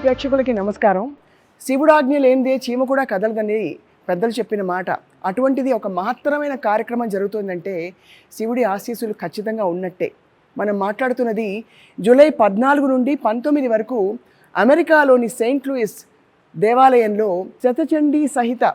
ప్రేక్షకులకి నమస్కారం. శివుడాజ్ఞ లేనిదే చీమ కూడా కదలదని పెద్దలు చెప్పిన మాట. అటువంటిది ఒక మహత్తరమైన కార్యక్రమం జరుగుతుందంటే శివుడి ఆశీస్సులు ఖచ్చితంగా ఉన్నట్టే. మనం మాట్లాడుతున్నది జూలై 14 నుండి 19 వరకు అమెరికాలోని సెయింట్ లూయిస్ దేవాలయంలో శతచండీ సహిత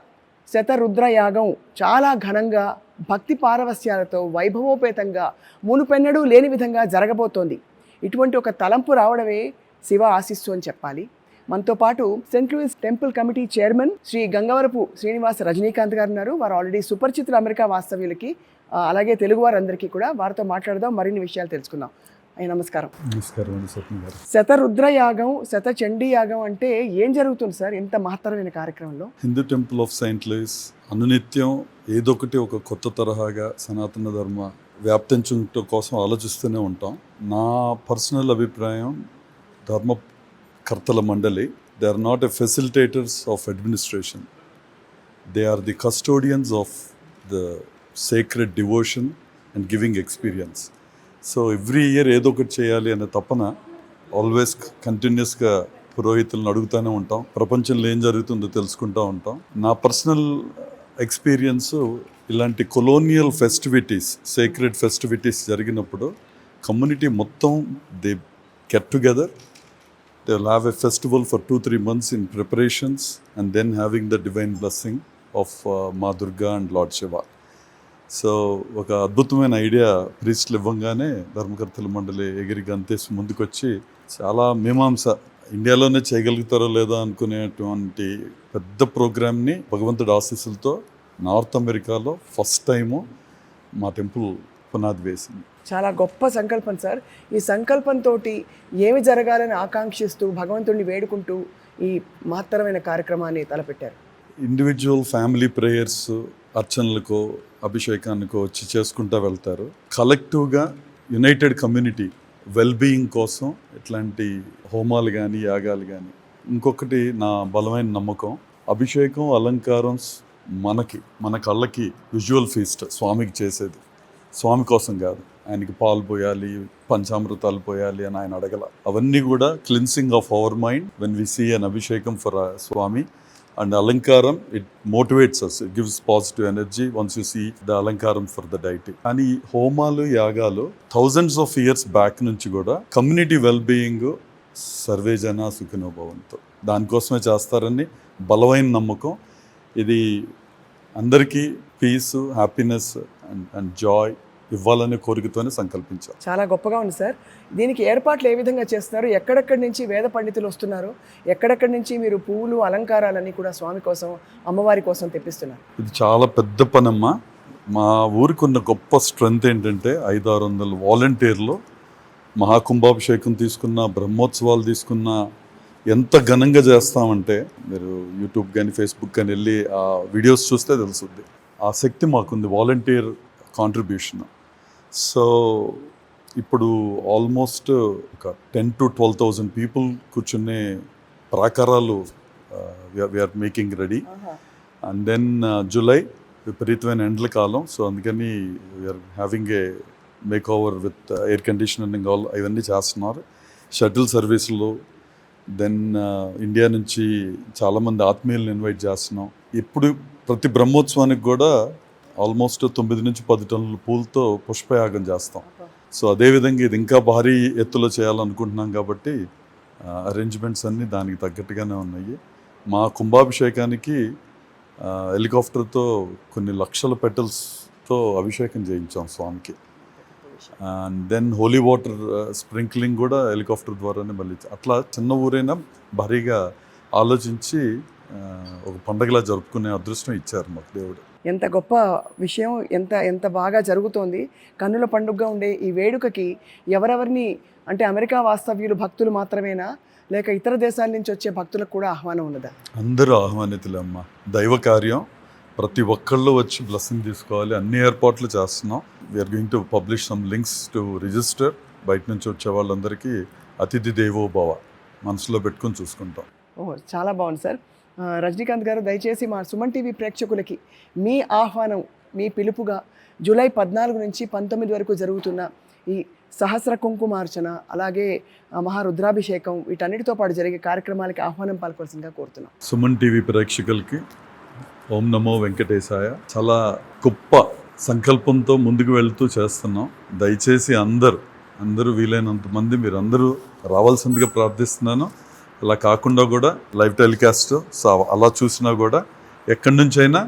శతరుద్ర యాగం చాలా ఘనంగా భక్తి పారవస్యాలతో వైభవోపేతంగా మునుపెన్నడూ లేని విధంగా జరగబోతోంది. ఇటువంటి ఒక తలంపు రావడమే శివ ఆశీస్సు అని చెప్పాలి. మనతో పాటు Saint Louis temple committee chairman Shri Gangavarapu Srinivas Rajinikanth గారు ఉన్నారు. వారు ఆల్రెడీ సుపరిచితులు అమెరికా వాస్తవ్యులకి, అలాగే తెలుగు వారందరికీ కూడా. వారితో మాట్లాడదాం, మరిన్ని విషయాలు తెలుసుకుందాం. నమస్కారం. నమస్కారం అండి స్వప్న గారు. శతరుద్ర యాగం, శతచండీ యాగం అంటే ఏం జరుగుతుంది సార్ ఇంత మహత్తరమైన కార్యక్రమంలో? Hindu temple of Saint Louis అనునిత్యం ఏదొకటి ఒక కొత్త తరహాగా సనాతన ధర్మ వ్యాప్తించడం కోసం ఆలోచిస్తూనే ఉంటాం. నా పర్సనల్ అభిప్రాయం, ధర్మకర్తల మండలి, they are not a facilitators of administration, they are the custodians of the sacred devotion and giving experience. So every year ఏదో ఒకటి చేయాలి అనే తపన ఆల్వేస్ కంటిన్యూస్గా పురోహితులను అడుగుతూనే ఉంటాం. ప్రపంచంలో ఏం జరుగుతుందో తెలుసుకుంటూ ఉంటాం. నా పర్సనల్ ఎక్స్పీరియన్స్, ఇలాంటి కొలోనియల్ ఫెస్టివిటీస్, సేక్రెడ్ ఫెస్టివిటీస్ జరిగినప్పుడు కమ్యూనిటీ మొత్తం they get together, they will have a festival for 2-3 months in preparations and then having the divine blessing of Ma Durga and Lord Shiva. So ఒక అద్భుతమైన idea ప్రీస్ట్లు ఇవ్వంగానే ధర్మకర్తల మండలి ఎగిరి గంతేసి ముందుకొచ్చి చాలా మీమాంస, ఇండియాలోనే చేయగలుగుతారో లేదో అనుకునేటువంటి పెద్ద ప్రోగ్రామ్ని భగవంతుడి ఆశీస్సులతో నార్త్ అమెరికాలో ఫస్ట్ టైము మా టెంపుల్ పునాది వేసింది. చాలా గొప్ప సంకల్పం సార్. ఈ సంకల్పంతో ఏమి జరగాలని ఆకాంక్షిస్తూ భగవంతుడిని వేడుకుంటూ ఈ మహత్తరమైన కార్యక్రమాన్ని తలపెట్టారు. ఇండివిజువల్ ఫ్యామిలీ ప్రేయర్స్, అర్చనలకో అభిషేకానికో వచ్చి చేసుకుంటూ వెళ్తారు. కలెక్టివ్గా యునైటెడ్ కమ్యూనిటీ వెల్బీయింగ్ కోసం ఇట్లాంటి హోమాలు కానీ యాగాలు కానీ. ఇంకొకటి నా బలమైన నమ్మకం, అభిషేకం అలంకారం మన కళ్ళకి విజువల్ ఫీస్ట్ స్వామికి చేసేది, స్వామి కోసం కాదు. ఆయనకి పాలు పోయాలి, పంచామృతాలు పోయాలి అని ఆయన అడగల. అవన్నీ కూడా cleansing of our mind when we see an abhishekam for swami. And alankaram, it motivates us, it gives positive energy once you see the alankaram for the deity. కానీ హోమాలు యాగాలు థౌజండ్స్ ఆఫ్ ఇయర్స్ బ్యాక్ నుంచి కూడా కమ్యూనిటీ వెల్బీయింగ్, సర్వే జన సుఖినో భవంతు, దానికోసమే చేస్తారని బలమైన నమ్మకం. ఇది అందరికీ పీస్, హ్యాపీనెస్ అండ్ జాయ్ ఇవ్వాలనే కోరికతోనే సంకల్పించారు. చాలా గొప్పగా ఉంది సార్. దీనికి ఏర్పాట్లు ఏ విధంగా చేస్తున్నారు? ఎక్కడెక్కడి నుంచి వేద పండితులు వస్తున్నారు? ఎక్కడెక్కడి నుంచి మీరు పువ్వులు, అలంకారాలన్నీ కూడా స్వామి కోసం, అమ్మవారి కోసం తెప్పిస్తున్నారు? ఇది చాలా పెద్ద పనమ్మా. మా ఊరికి ఉన్న గొప్ప స్ట్రెంగ్త్ ఏంటంటే 500-600 వాలంటీర్లు. మహాకుంభాభిషేకం తీసుకున్న, బ్రహ్మోత్సవాలు తీసుకున్న ఎంత ఘనంగా చేస్తామంటే మీరు యూట్యూబ్ కానీ ఫేస్బుక్ కానీ వెళ్ళి ఆ వీడియోస్ చూస్తే తెలుస్తుంది. ఆ శక్తి మాకుంది, వాలంటీర్ కాంట్రిబ్యూషన్. సో ఇప్పుడు ఆల్మోస్ట్ ఒక 10,000 to 12,000 పీపుల్ కూర్చునే ప్రాకారాలు we're making ready. And then July విపరీతమైన ఎండల కాలం, సో అందుకని we're having a make over with air conditioning all ఇవన్నీ చేస్తున్నారు. షటిల్ సర్వీసులు, దెన్ ఇండియా నుంచి చాలామంది ఆత్మీయులను ఇన్వైట్ చేస్తున్నాం. ఇప్పుడు ప్రతి బ్రహ్మోత్సవానికి కూడా ఆల్మోస్ట్ 9 నుంచి 10 టన్నుల పూలతో పుష్పయాగం చేస్తాం. సో అదేవిధంగా ఇది ఇంకా భారీ ఎత్తులో చేయాలనుకుంటున్నాం కాబట్టి అరేంజ్మెంట్స్ అన్నీ దానికి తగ్గట్టుగానే ఉన్నాయి. మా కుంభాభిషేకానికి హెలికాప్టర్తో కొన్ని లక్షల పెటల్స్తో అభిషేకం చేయించాం స్వామికి. And then holy water sprinkling కూడా హెలికాప్టర్ ద్వారానే మళ్ళీ. అట్లా చిన్న ఊరైనా భారీగా ఆలోచించి ఒక పండగలా జరుపుకునే అదృష్టం ఇచ్చారు మాకు దేవుడు. ఎంత గొప్ప విషయం, ఎంత బాగా జరుగుతోంది. కన్నుల పండుగగా ఉండే ఈ వేడుకకి ఎవరెవరిని, అంటే అమెరికా వాస్తవ్యులు భక్తులు మాత్రమేనా, లేక ఇతర దేశాల నుంచి వచ్చే భక్తులకు కూడా ఆహ్వానం ఉన్నదా? అందరూ ఆహ్వానితులే అమ్మ. దైవ కార్యం, ప్రతి ఒక్కళ్ళు వచ్చి బ్లెస్సింగ్ తీసుకోవాలి. అన్ని ఏర్పాట్లు చేస్తున్నాం. We are going to publish some links to register. బయట నుంచి వచ్చే వాళ్ళందరికీ అతిథి దేవో భవ మనసులో పెట్టుకొని చూసుకుంటాం. చాలా బాగుంది సార్. రజనీకాంత్ గారు, దయచేసి మా సుమన్ టీవీ ప్రేక్షకులకి మీ ఆహ్వానం, మీ పిలుపుగా జూలై 14 నుంచి 19 వరకు జరుగుతున్న ఈ సహస్ర కుంకుమార్చన, అలాగే మహారుద్రాభిషేకం, వీటన్నిటితో పాటు జరిగే కార్యక్రమాలకి ఆహ్వానం పలకవలసిందిగా కోరుతున్నాం. సుమన్ టీవీ ప్రేక్షకులకి ఓం నమో వెంకటేశాయ. చాలా గొప్ప సంకల్పంతో ముందుకు వెళ్తూ చేస్తున్నాం. దయచేసి అందరూ వీలైనంత మంది మీరందరూ రావాల్సిందిగా ప్రార్థిస్తున్నాను. అలా కాకుండా కూడా లైవ్ టెలికాస్ట్ అలా చూసినా కూడా ఎక్కడి నుంచైనా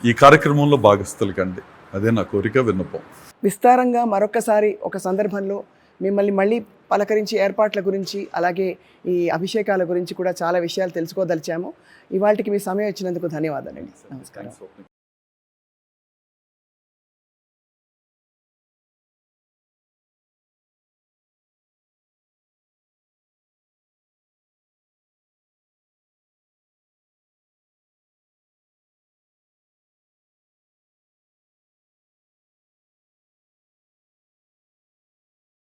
ఈ కార్యక్రమంలో భాగస్థులు కండి. అదే నా కోరిక, విన్నపం. విస్తారంగా మరొకసారి ఒక సందర్భంలో మిమ్మల్ని మళ్ళీ పలకరించి ఏర్పాట్ల గురించి, అలాగే ఈ అభిషేకాల గురించి కూడా చాలా విషయాలు తెలుసుకోదలిచాము. ఇవాళకి మీ సమయం ఇచ్చినందుకు ధన్యవాదాలండి. నమస్కారం.